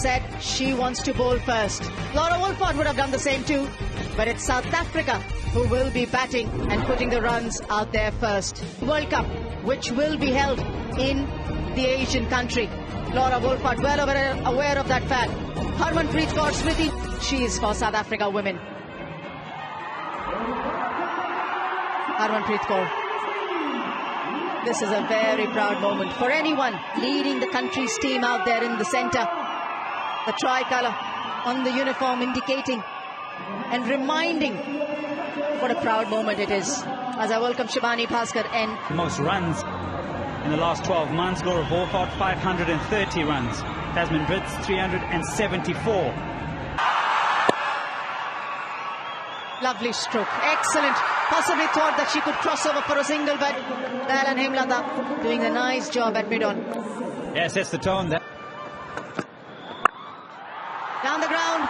said she wants to bowl first. Laura Wolford would have done the same too, but it's South Africa who will be batting and putting the runs out there first. World Cup, which will be held in the Asian country. Laura Wolford well aware of that fact. Harmanpreet Kaur Smriti, she is for South Africa women. Harmanpreet Kaur. This is a very proud moment for anyone leading the country's team out there in the centre. The tricolour on the uniform indicating and reminding what a proud moment it is. As I welcome Shivani Bhaskar and most runs in the last 12 months. Laura Wolford 530 runs. Tasman Brits 374. Lovely stroke, excellent. Possibly thought that she could cross over for a single, but Dayalan Hemlata doing a nice job at mid-on. Yes, that's the tone there. Down the ground,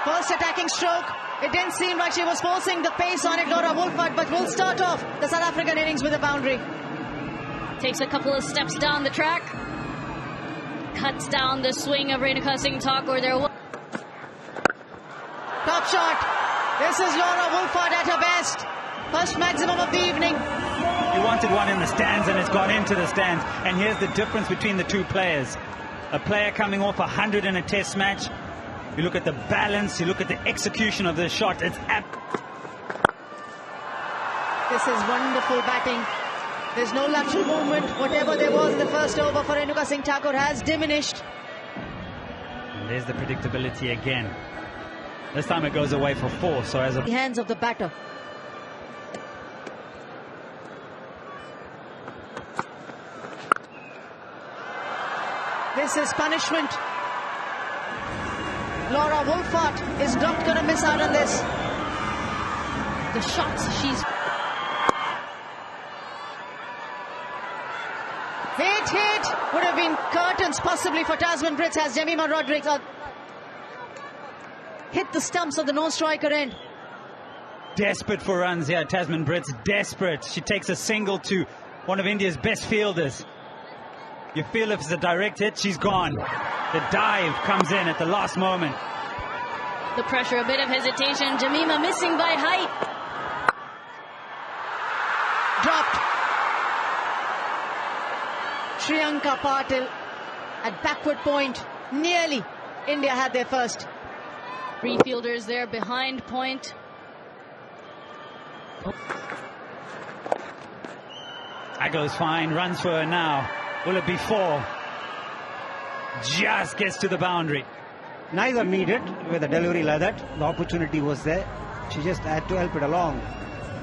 first attacking stroke. It didn't seem like she was forcing the pace on it, Laura Wolford, but will start off the South African innings with a boundary. Takes a couple of steps down the track. Cuts down the swing of Renuka Singh Thakur there. Top shot. This is Laura Wolford at her best. First maximum of the evening. You wanted one in the stands and it's gone into the stands. And here's the difference between the two players. A player coming off 100 in a test match. You look at the balance, you look at the execution of the shot. It's This is wonderful batting. There's no lateral movement. Whatever there was in the first over for Renuka Singh Thakur has diminished. And there's the predictability again. This time it goes away for 4. So as the hands of the batter. This is punishment. Laura Wolford is not going to miss out on this. The shots she's... Hit would have been curtains possibly for Tasman Brits as Jemima Rodrigues hit the stumps of the non-striker end. Desperate for runs here, Tasman Brits, desperate. She takes a single to one of India's best fielders. You feel if it's a direct hit, she's gone. The dive comes in at the last moment. The pressure, a bit of hesitation. Jemima missing by height. Dropped. Shriyanka Patil at backward point. Nearly India had their first. 3 fielders there behind point. That goes fine. Runs for her now. Will it be 4? Just gets to the boundary. Neither needed with a delivery like that. The opportunity was there. She just had to help it along.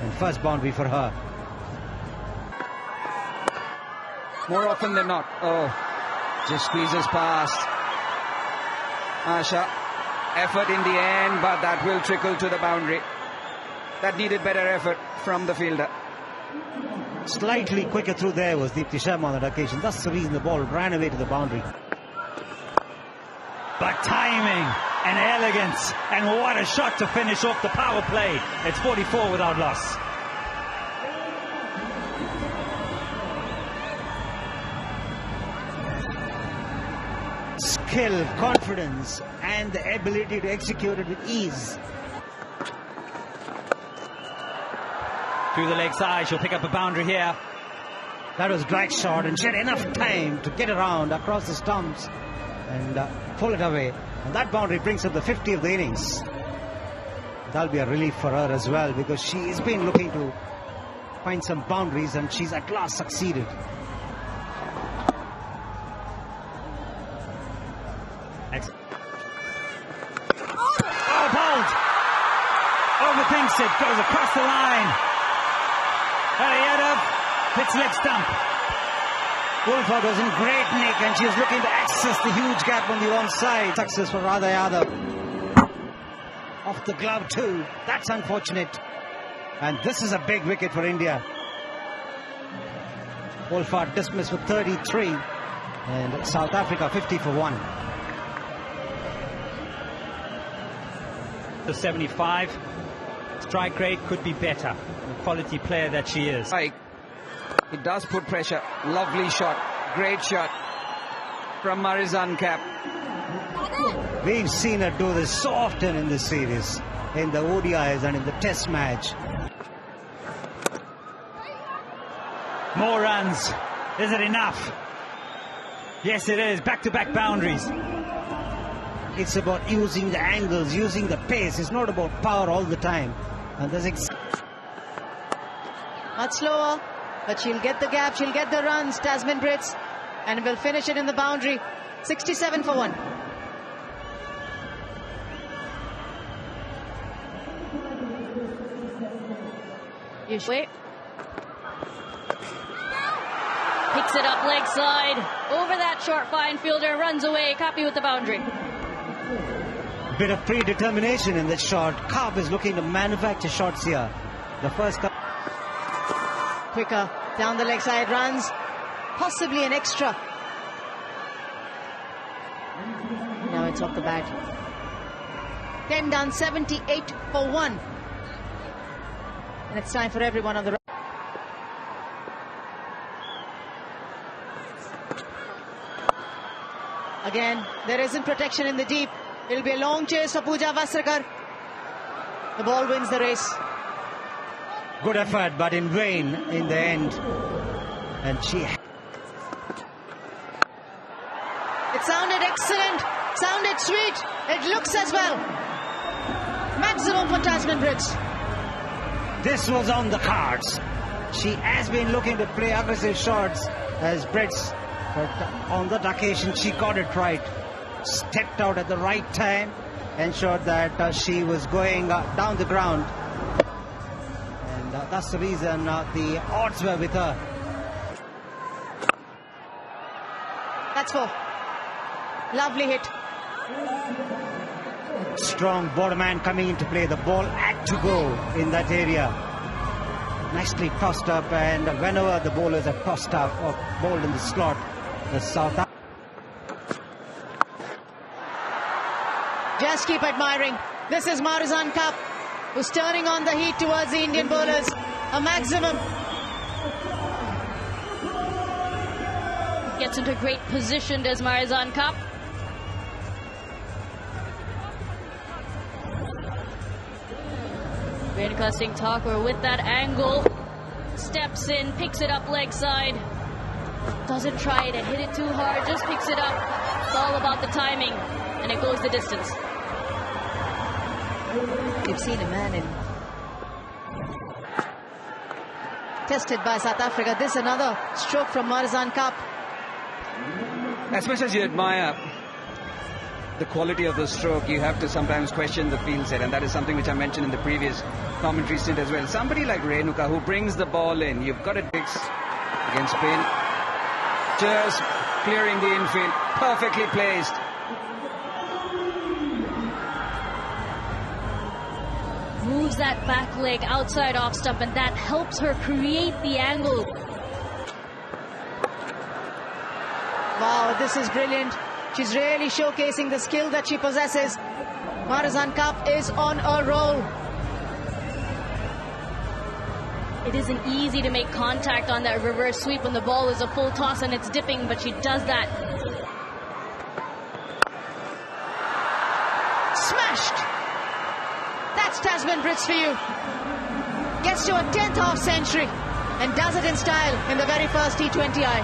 And first boundary for her. More often than not. Oh, just squeezes past. Asha, effort in the end, but that will trickle to the boundary. That needed better effort from the fielder. Slightly quicker through there was Deepti Sharma on that occasion. That's the reason the ball ran away to the boundary. But timing and elegance, and what a shot to finish off the power play. It's 44 without loss. Skill, confidence, and the ability to execute it with ease. Through the leg side, she'll pick up a boundary here. That was drag shot, and she had enough time to get around across the stumps and pull it away. And that boundary brings up the 50 of the innings. That'll be a relief for her as well, because she's been looking to find some boundaries, and she's at last succeeded. Excellent. Oh, bowled! Overthinks it, goes across the line. Hariyadov hits leg stump. Wolford was in great nick, and she was looking to access the huge gap on the one side. Success for Radha Yadav. Off the glove too. That's unfortunate. And this is a big wicket for India. Wolford dismissed with 33. And South Africa 50 for 1. The 75. Strike rate could be better. The quality player that she is. It does put pressure. Lovely shot. Great shot from Marizan Cap. We've seen her do this so often in this series, in the ODIs and in the Test match. More runs. Is it enough? Yes, it is. Back-to-back boundaries. It's about using the angles, using the pace. It's not about power all the time. And there's much slower, but she'll get the gap, she'll get the runs, Tasmin Brits, and will finish it in the boundary. 67 for 1. Wait. Picks it up leg side. Over that short fine fielder, runs away, happy with the boundary. Bit of predetermination in that shot. Karp is looking to manufacture shots here. The first quicker down the leg side runs, possibly an extra. No, it's off the bat. Came down 78 for 1. And it's time for everyone on the right. Again, there isn't protection in the deep. It'll be a long chase for Pooja Vasrakar. The ball wins the race. Good effort, but in vain in the end. And she... It sounded excellent, sounded sweet. It looks as well. Maximum for Tasmin Brits. This was on the cards. She has been looking to play aggressive shots as Brits, but on that occasion she got it right. Stepped out at the right time, ensured that she was going down the ground. And that's the reason the odds were with her. That's 4. Lovely hit. Strong border man coming into play. The ball had to go in that area. Nicely tossed up, and whenever the bowlers are tossed up or bowled in the slot, the South Africa. Just keep admiring. This is Marizan Kapp, who's turning on the heat towards the Indian bowlers. A maximum. Gets into great position, does Marizan Kapp. Renuka Singh Thakur with that angle. Steps in, picks it up leg side. Doesn't try to hit it too hard, just picks it up. It's all about the timing, and it goes the distance. You've seen a man in tested by South Africa. This another stroke from Marizan Kapp. As much as you admire the quality of the stroke, you have to sometimes question the field set, and that is something which I mentioned in the previous commentary stint as well. Somebody like Renuka, who brings the ball in, you've got it fixed against spin, just clearing the infield, perfectly placed. Moves that back leg outside off stump, and that helps her create the angle. Wow, this is brilliant. She's really showcasing the skill that she possesses. Marizan Kapp is on a roll. It isn't easy to make contact on that reverse sweep when the ball is a full toss and it's dipping, but she does that. Smashed! That's Tasmin Brits for you. Gets to a 10th half century and does it in style in the very first T20I.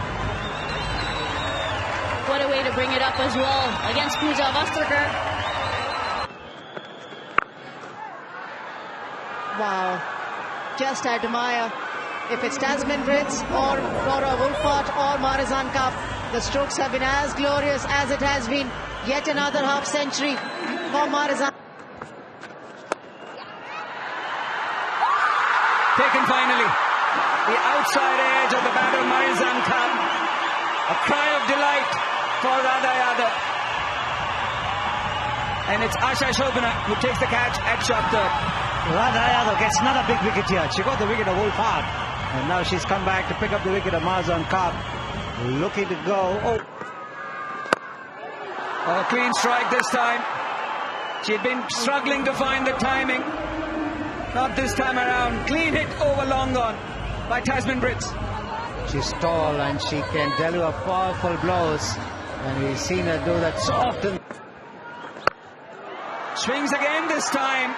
What a way to bring it up as well against Pooja Vasrakar. Wow. Just admire. If it's Tasmin Brits or Laura Wolfart or Marizan Kapp, the strokes have been as glorious as it has been. Yet another half century for Marizan. Taken finally. The outside edge of the bat of Marizan Kapp. A cry of delight for Radha Yadav. And it's Asha Shobana who takes the catch at short third. Radha Yadav gets another big wicket here. She got the wicket of Wolfart, and now she's come back to pick up the wicket of Marizan Kapp. Looking to go. Oh, clean strike this time. She'd been struggling to find the timing. Not this time around. Clean hit over long on by Tasmin Brits. She's tall and she can deliver powerful blows, and we've seen her do that so often. Swings again this time.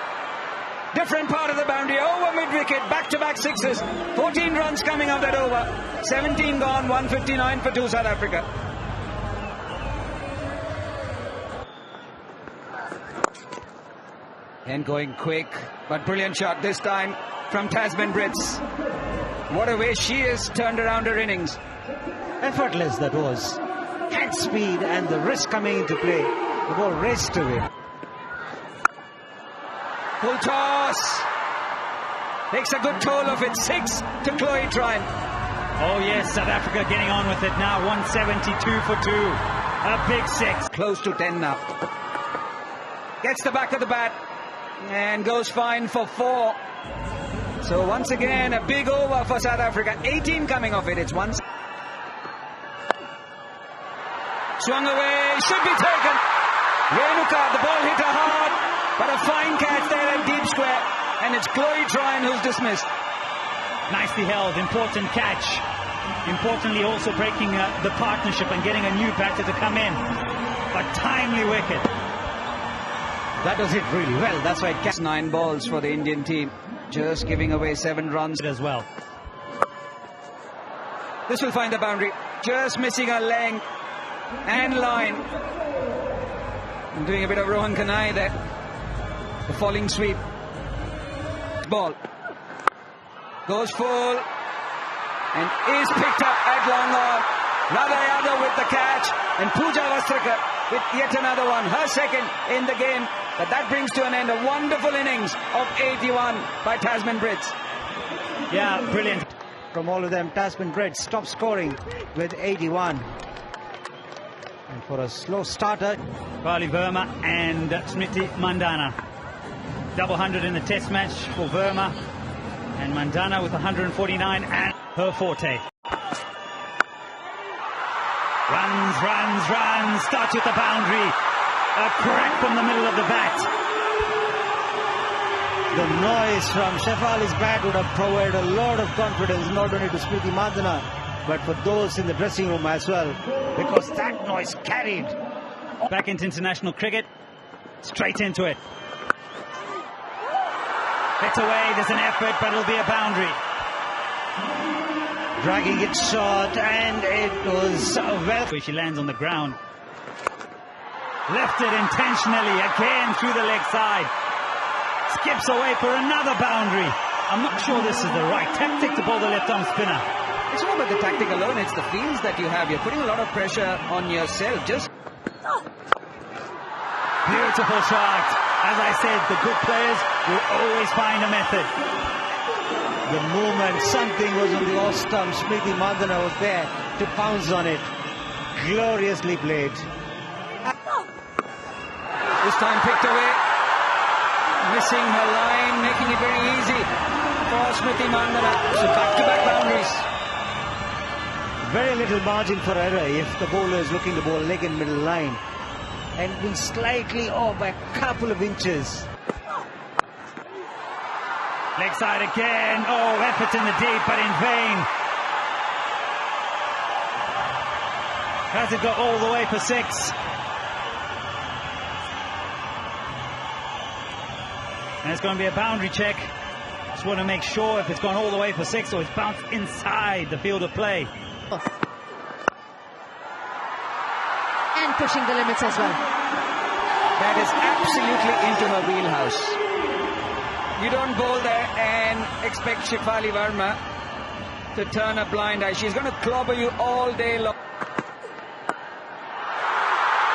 Different part of the boundary, over mid-wicket, back-to-back sixes. 14 runs coming out that over. 17 gone, 159 for 2 South Africa. And going quick, but brilliant shot this time from Tasman Brits. What a way she has turned around her innings. Effortless that was. Head speed and the wrist coming into play. The ball raced away. Full toss. Takes a good toll of it. 6 to Chloe Trine. Oh yes, South Africa getting on with it now. 172 for 2. A big 6. Close to 10 now. Gets the back of the bat and goes fine for 4. So once again, a big over for South Africa. 18 coming off it. It's one. Swung away. Should be taken. Renuka, the ball hit her hard. But a fine catch there at deep square. And it's Chloe Trine who's dismissed. Nicely held. Important catch. Importantly also breaking the partnership and getting a new batter to come in. A timely wicket. That does it really well. That's why it catches. 9 balls for the Indian team. Just giving away 7 runs As well. This will find the boundary. Just missing a length and line. And doing a bit of Rohan Kanai there. The falling sweep. Ball. Goes full. And is picked up at long on. Radha Yadav with the catch. And Pooja Vastrikar with yet another one. Her second in the game. But that brings to an end a wonderful innings of 81 by Tasman Brits. Yeah, brilliant. From all of them, Tasman Brits stop scoring with 81. And for a slow starter, Shefali Verma and Smriti Mandhana. Double 100 in the test match for Verma. And Mandhana with 149 and her forte. Runs. Starts with the boundary. A crack from the middle of the bat. the noise from Shefali's bat would have provided a lot of confidence, not only to Smriti Mandhana, but for those in the dressing room as well, because that noise carried. Back into international cricket, straight into it. Hit away, there's an effort, but it'll be a boundary. Dragging it short, and it was well. She lands on the ground. Left it intentionally, again through the leg side. Skips away for another boundary. I'm not sure this is the right tactic to bowl the left-arm spinner. It's not about the tactic alone, it's the fields that you have. You're putting a lot of pressure on yourself. Just beautiful shot. As I said, the good players will always find a method. The moment something was on the off stump, Smriti Mandhana was there to pounce on it. Gloriously played. This time picked away. Missing her line, making it very easy for Smriti Mandhana. So back-to-back boundaries. Very little margin for error if the bowler is looking to bowl leg and middle line. And been slightly off by a couple of inches. Leg side again. Oh, effort in the deep, but in vain. Has it got all the way for 6? And it's going to be a boundary check. Just want to make sure if it's gone all the way for 6 or it's bounced inside the field of play. And pushing the limits as well. That is absolutely into her wheelhouse. You don't bowl there and expect Shefali Verma to turn a blind eye. She's going to clobber you all day long.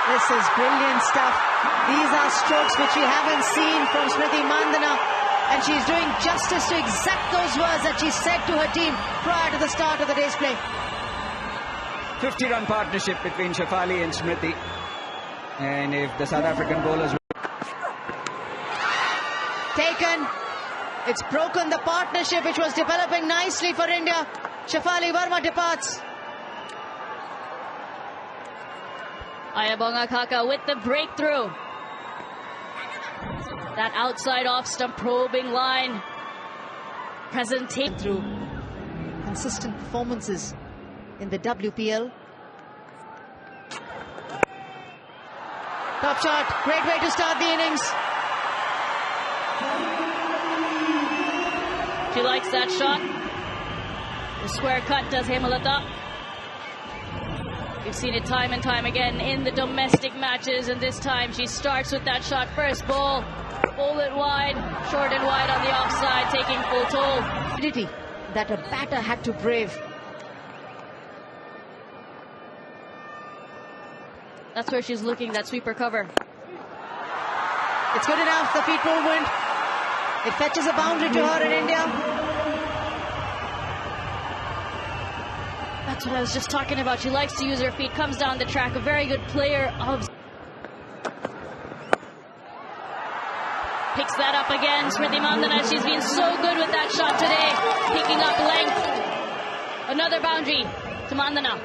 This is brilliant stuff. These are strokes which we haven't seen from Smriti Mandhana, and she's doing justice to exact those words that she said to her team prior to the start of the day's play. 50-run partnership between Shefali and Smriti. And if the South African bowlers... Taken. It's broken the partnership which was developing nicely for India. Shefali Verma departs. Ayabonga Kaka with the breakthrough. That outside off stump probing line. Presentation through consistent performances in the WPL. Top shot, great way to start the innings. She likes that shot. The square cut does Hemalata. We've seen it time and time again in the domestic matches, and this time she starts with that shot. First ball, bowl it wide, short and wide on the offside, taking full toll. That a batter had to brave. That's where she's looking, that sweeper cover. It's good enough, the feet movement. It fetches a boundary to her in India. That's what I was just talking about. She likes to use her feet, comes down the track. A very good player of... Picks that up again. Smriti Mandhana, she's been so good with that shot today. Picking up length. Another boundary to Mandhana.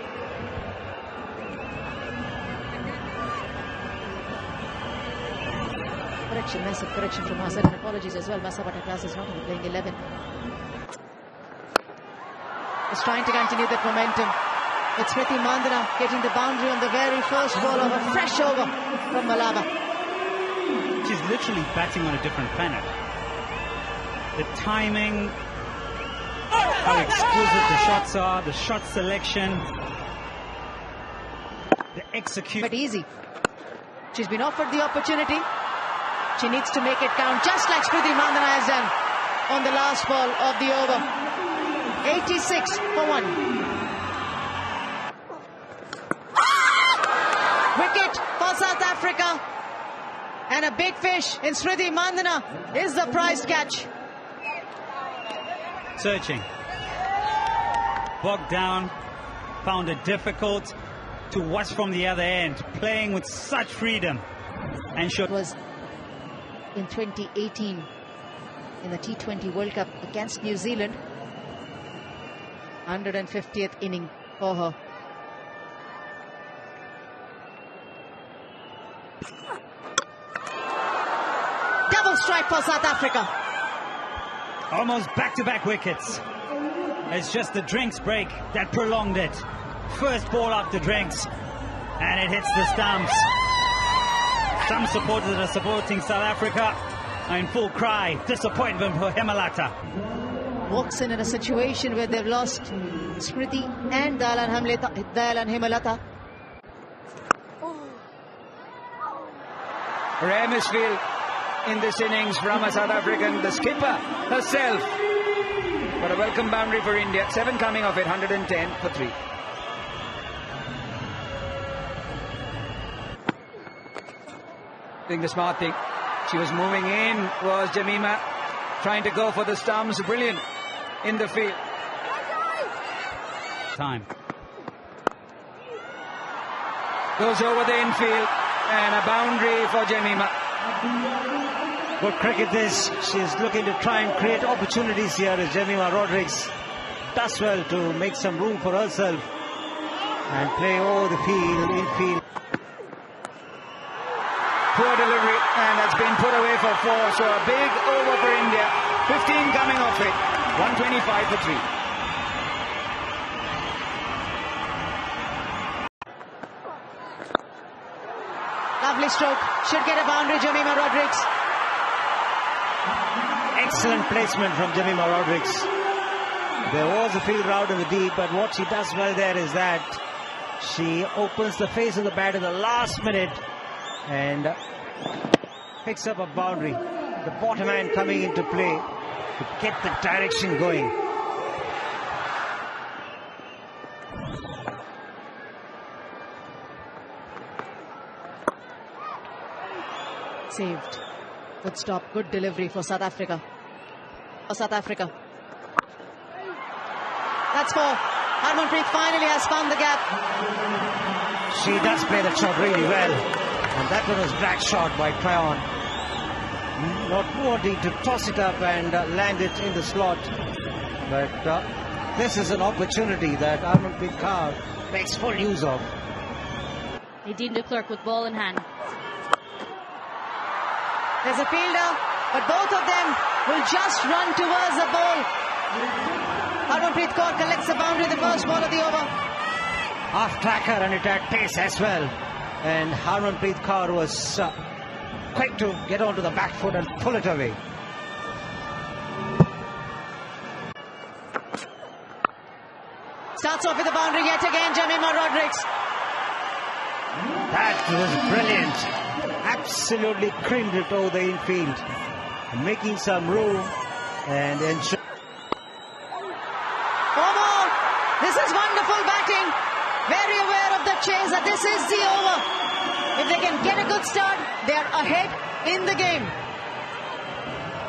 Correction, massive correction from her side, and apologies as well. Masabata class is not even playing 11. Is trying to continue that momentum. It's Smriti Mandhana getting the boundary on the very first ball of a fresh over from Malaba. She's literally batting on a different planet. The timing, how exquisite the shots are, the shot selection, the execution. But easy. She's been offered the opportunity. She needs to make it count, just like Smriti Mandhana has done on the last ball of the over. 86 for 1. Wicket for South Africa. And a big fish in Smriti Mandhana is the prized catch. Searching. Bogged down. Found it difficult to watch from the other end. Playing with such freedom. And it was in 2018 in the T20 World Cup against New Zealand. 150th inning for her. Double strike for South Africa. Almost back-to-back wickets. It's just the drinks break that prolonged it. First ball after drinks, and it hits the stumps. Some supporters that are supporting South Africa are in full cry. Disappointment for Hemalata. Walks in a situation where they've lost Smriti and Dayalan Hemalata. Rare misfield in this innings from a South African, the skipper herself. But a welcome boundary for India. 7 coming off it, 110 for 3. Doing the smart thing. She was moving in, was Jemimah, trying to go for the stumps. Brilliant in the field. Time. Goes over the infield and a boundary for Jemimah. Good cricket this. She's looking to try and create opportunities here as Jemimah Rodrigues does well to make some room for herself and play over the field, infield. Poor delivery, and that's been put away for 4. So a big over for India. 15 coming off it. 125 for 3. Lovely stroke. Should get a boundary, Jemimah Rodrigues. Excellent placement from Jemimah Rodrigues. There was a field route in the deep, but what she does well there is that she opens the face of the bat in the last minute and picks up a boundary. The bottom man coming into play to get the direction going. Saved. Good stop, good delivery for South Africa. That's for Harmanpreet. Finally has found the gap. She does play that shot really well. And that one was drag shot by Tryon. Not wanting to toss it up and land it in the slot. But this is an opportunity that Harmanpreet Kaur makes full use of. Nadine de Klerk with ball in hand. There's a fielder, but both of them will just run towards the ball. Harmanpreet Kaur collects the boundary, the first ball of the over. Half tracker, and it had pace as well. And Harmanpreet Kaur was quick to get onto the back foot and pull it away. Starts off with the boundary yet again, Jemima Rodrigues. That was brilliant. Absolutely creamed it over the infield. Making some room and ensure. Over. This is wonderful batting. Very aware of the chase that this is the over. If they can get a good start, they are ahead in the game.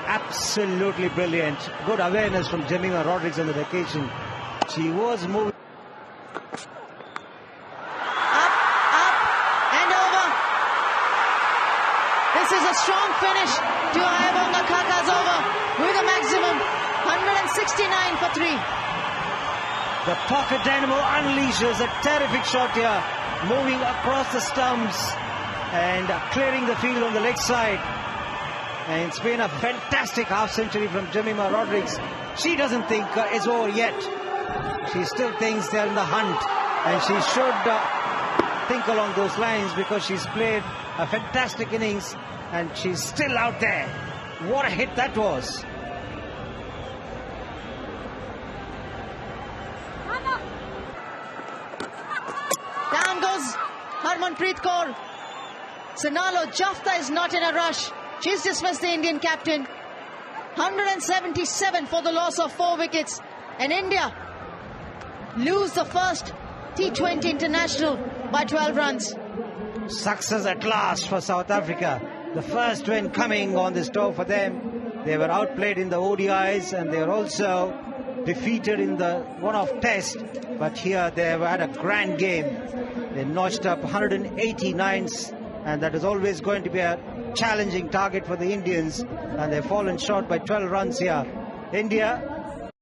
Absolutely brilliant. Good awareness from Jemima Rodrigues on the occasion. She was moving. Up, and over. This is a strong finish to Ayabonga Kaka's over with a maximum 169 for 3. The pocket dynamo unleashes a terrific shot here, moving across the stumps and clearing the field on the leg side. And it's been a fantastic half century from Jemima Rodrigues. She doesn't think it's over yet. She still thinks they're in the hunt, and she should think along those lines, because she's played a fantastic innings and she's still out there. What a hit that was. Down goes Harmanpreet Kaur. Sonalo Jafta is not in a rush. She's dismissed the Indian captain. 177 for the loss of 4 wickets. And India lose the first T20 international by 12 runs. Success at last for South Africa. The first win coming on this tour for them. They were outplayed in the ODIs, and they were also defeated in the one-off test. But here they have had a grand game. They notched up 189s, and that is always going to be a challenging target for the Indians. And they've fallen short by 12 runs here. India